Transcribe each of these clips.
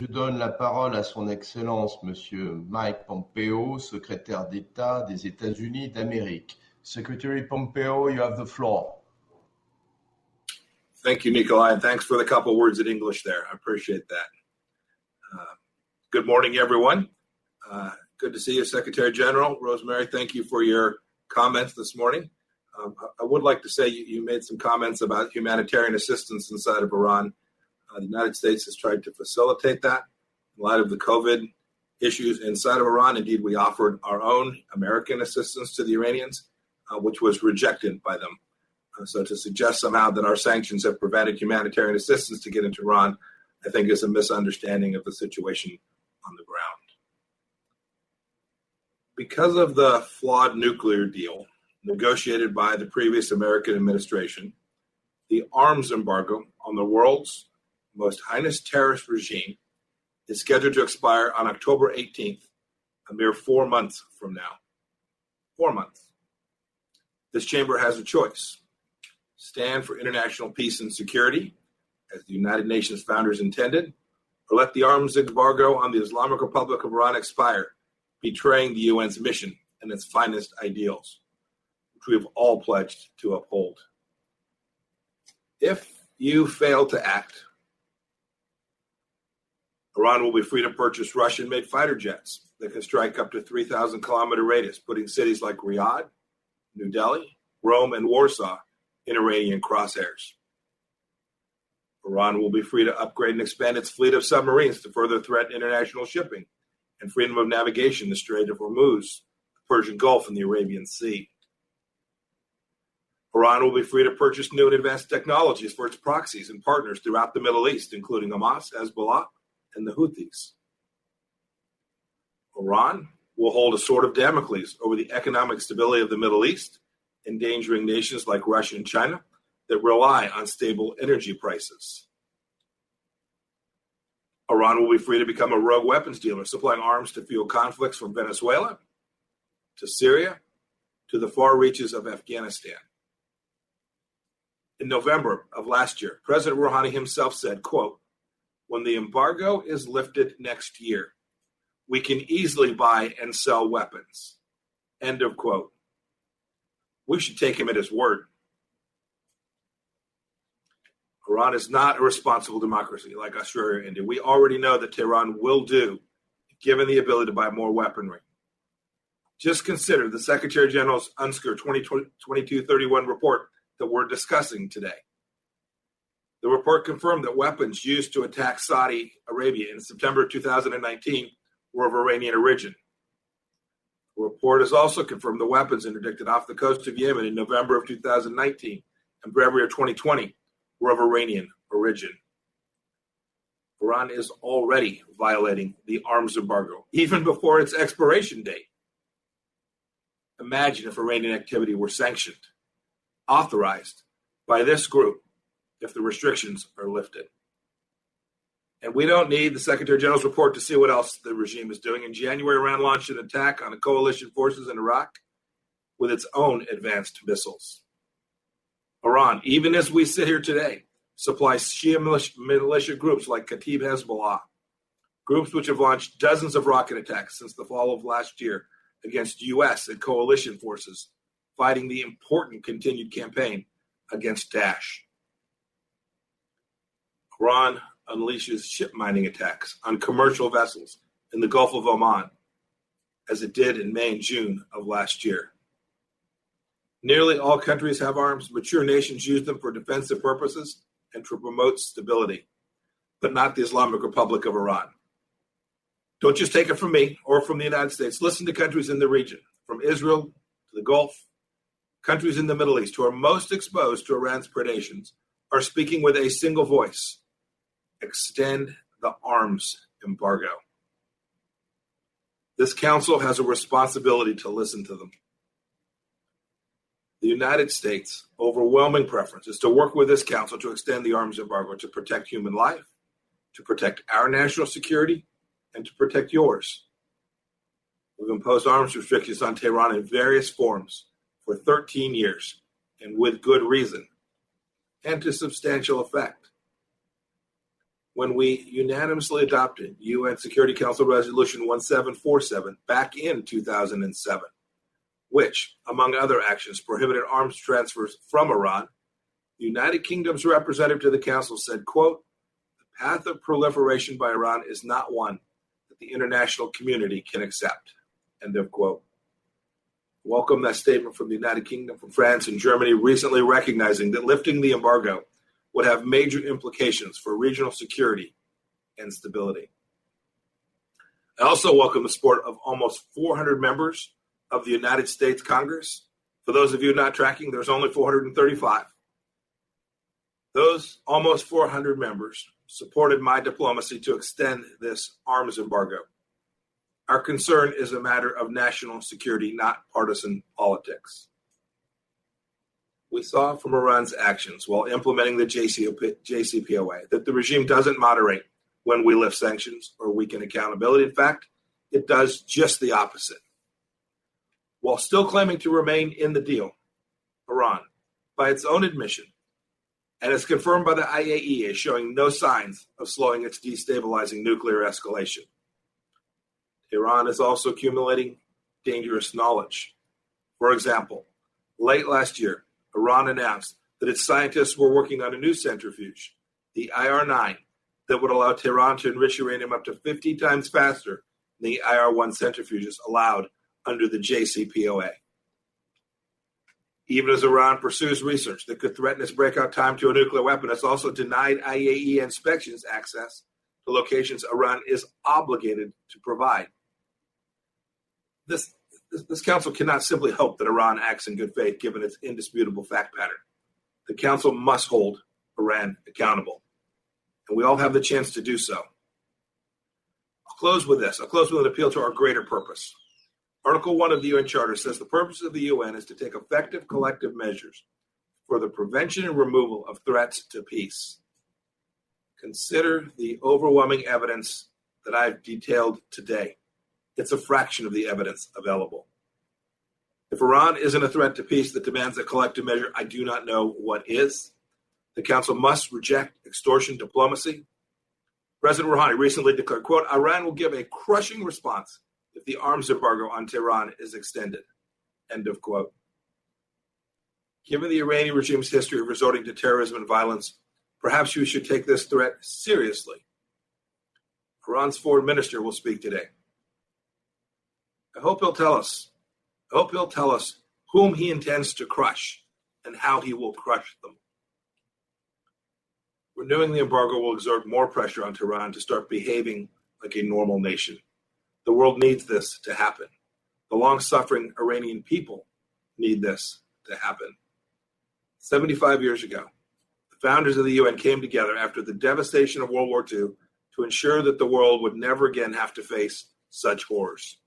Je donne la parole à son Excellence Monsieur Mike Pompeo, secrétaire d'État des États-Unis d'Amérique. Secretary Pompeo, you have the floor. Thank you, Nikolai, and thanks for the couple words in English there. I appreciate that. Good morning, everyone. Good to see you, Secretary General. Rosemary, thank you for your comments this morning. I would like to say you made some comments about humanitarian assistance inside of Iran. The United States has tried to facilitate that in light of the COVID issues inside of Iran. Indeed, we offered our own American assistance to the Iranians, which was rejected by them. So to suggest somehow that our sanctions have prevented humanitarian assistance to get into Iran, I think is a misunderstanding of the situation on the ground. Because of the flawed nuclear deal negotiated by the previous American administration, the arms embargo on the world's most heinous terrorist regime is scheduled to expire on October 18th, a mere 4 months from now. 4 months. This chamber has a choice: stand for international peace and security, as the United Nations founders intended, or let the arms embargo on the Islamic Republic of Iran expire, betraying the UN's mission and its finest ideals, which we have all pledged to uphold. If you fail to act, Iran will be free to purchase Russian-made fighter jets that can strike up to 3,000-kilometer radius, putting cities like Riyadh, New Delhi, Rome, and Warsaw in Iranian crosshairs. Iran will be free to upgrade and expand its fleet of submarines to further threaten international shipping and freedom of navigation in the Strait of Hormuz, the Persian Gulf, and the Arabian Sea. Iran will be free to purchase new and advanced technologies for its proxies and partners throughout the Middle East, including Hamas, Hezbollah, and the Houthis. Iran will hold a sword of Damocles over the economic stability of the Middle East, endangering nations like Russia and China that rely on stable energy prices. Iran will be free to become a rogue weapons dealer, supplying arms to fuel conflicts from Venezuela to Syria to the far reaches of Afghanistan. In November of last year, President Rouhani himself said, quote, "When the embargo is lifted next year, we can easily buy and sell weapons." End of quote. We should take him at his word. Iran is not a responsible democracy like Australia or India. We already know that Tehran will do, given the ability to buy more weaponry. Just consider the Secretary General's UNSCR 2231 report that we're discussing today. The report confirmed that weapons used to attack Saudi Arabia in September 2019 were of Iranian origin. The report has also confirmed the weapons interdicted off the coast of Yemen in November of 2019 and February of 2020 were of Iranian origin. Iran is already violating the arms embargo, even before its expiration date. Imagine if Iranian activity were sanctioned, authorized by this group, if the restrictions are lifted. And we don't need the Secretary General's report to see what else the regime is doing. In January, Iran launched an attack on the coalition forces in Iraq with its own advanced missiles. Iran, even as we sit here today, supplies Shia militia groups like Kataib Hezbollah, groups which have launched dozens of rocket attacks since the fall of last year against U.S. and coalition forces fighting the important continued campaign against Daesh. Iran unleashes ship mining attacks on commercial vessels in the Gulf of Oman, as it did in May and June of last year. Nearly all countries have arms. Mature nations use them for defensive purposes and to promote stability, but not the Islamic Republic of Iran. Don't just take it from me or from the United States. Listen to countries in the region, from Israel to the Gulf. Countries in the Middle East who are most exposed to Iran's predations are speaking with a single voice. Extend the arms embargo. This council has a responsibility to listen to them. The United States' overwhelming preference is to work with this council to extend the arms embargo to protect human life, to protect our national security, and to protect yours. We've imposed arms restrictions on Tehran in various forms for 13 years, and with good reason, and to substantial effect. when we unanimously adopted UN Security Council Resolution 1747 back in 2007, which, among other actions, prohibited arms transfers from Iran, the United Kingdom's representative to the Council said, quote, "The path of proliferation by Iran is not one that the international community can accept," end of quote. Welcome that statement from the United Kingdom, from France and Germany, recently recognizing that lifting the embargo would have major implications for regional security and stability. I also welcome the support of almost 400 members of the United States Congress. For those of you not tracking, there's only 435. Those almost 400 members supported my diplomacy to extend this arms embargo. Our concern is a matter of national security, not partisan politics. We saw from Iran's actions while implementing the JCPOA that the regime doesn't moderate when we lift sanctions or weaken accountability. In fact, it does just the opposite. While still claiming to remain in the deal, Iran, by its own admission, and as confirmed by the IAEA, is showing no signs of slowing its destabilizing nuclear escalation. Iran is also accumulating dangerous knowledge. For example, late last year, Iran announced that its scientists were working on a new centrifuge, the IR-9, that would allow Tehran to enrich uranium up to 50 times faster than the IR-1 centrifuges allowed under the JCPOA. Even as Iran pursues research that could threaten its breakout time to a nuclear weapon, it's also denied IAEA inspections access to locations Iran is obligated to provide. This council cannot simply hope that Iran acts in good faith given its indisputable fact pattern. The council must hold Iran accountable, and we all have the chance to do so. I'll close with this. I'll close with an appeal to our greater purpose. Article 1 of the UN Charter says the purpose of the UN is to take effective collective measures for the prevention and removal of threats to peace. Consider the overwhelming evidence that I've detailed today. It's a fraction of the evidence available. If Iran isn't a threat to peace that demands a collective measure, I do not know what is. The Council must reject extortion diplomacy. President Rouhani recently declared, quote, "Iran will give a crushing response if the arms embargo on Tehran is extended," end of quote. Given the Iranian regime's history of resorting to terrorism and violence, perhaps we should take this threat seriously. Iran's foreign minister will speak today. I hope he'll tell us whom he intends to crush and how he will crush them. Renewing the embargo will exert more pressure on Tehran to start behaving like a normal nation. The world needs this to happen. The long-suffering Iranian people need this to happen. 75 years ago, the founders of the UN came together after the devastation of World War II to ensure that the world would never again have to face such horrors.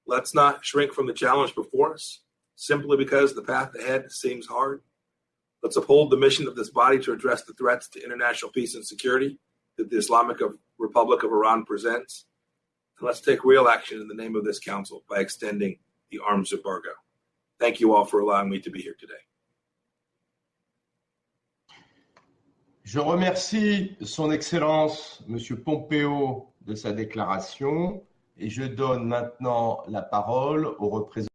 Let's not shrink from the challenge before us simply because the path ahead seems hard. Let's uphold the mission of this body to address the threats to international peace and security that the Islamic Republic of Iran presents. And let's take real action in the name of this council by extending the arms embargo. Thank you all for allowing me to be here today. Je remercie Son Excellence, M. Pompeo, de sa déclaration et je donne maintenant la parole au représentant